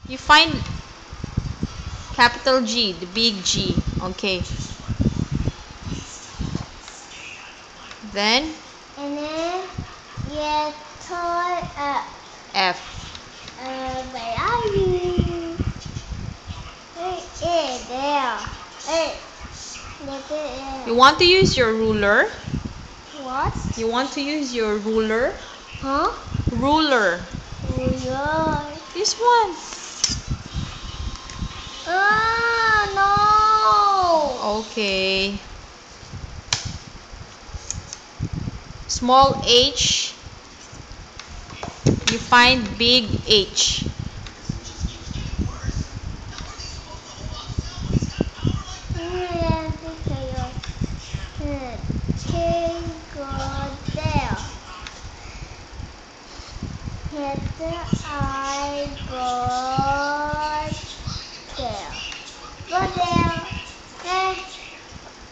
You find capital G, the big G. Okay. Then And then you toy F. Where are you? Hey, there. Hey, there. You want to use your ruler? What? You want to use your ruler? Huh? Ruler. Ruler. This one. No. Okay. Small h. You find big H. I go there. Go there.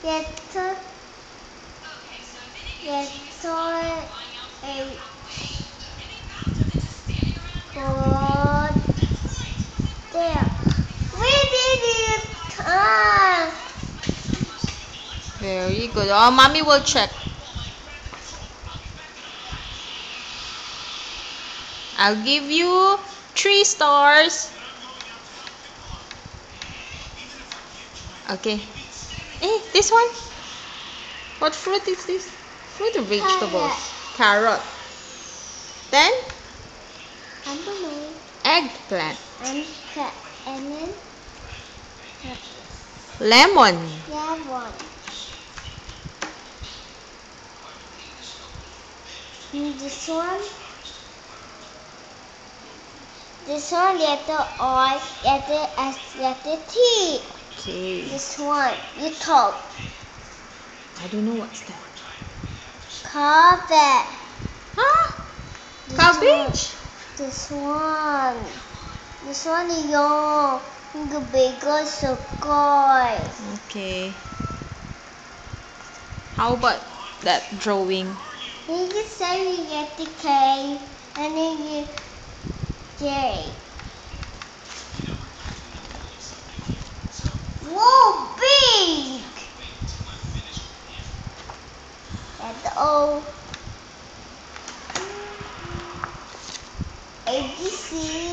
Get to a go there. We did it. Very good. Oh, mommy will check. I'll give you 3 stars. Okay. This one? What fruit is this? Fruit or vegetables? Carrot. Then? I don't know. Eggplant. And then Lemon. one. This one letter I, letter S, letter T. Okay. This one, you talk. I don't know what's that. Carpet. Huh? Cabbage? This one is your bigger circle. Okay. How about that drawing? You can say you get the K and then you J. Whoa, big! That's the O. ABC.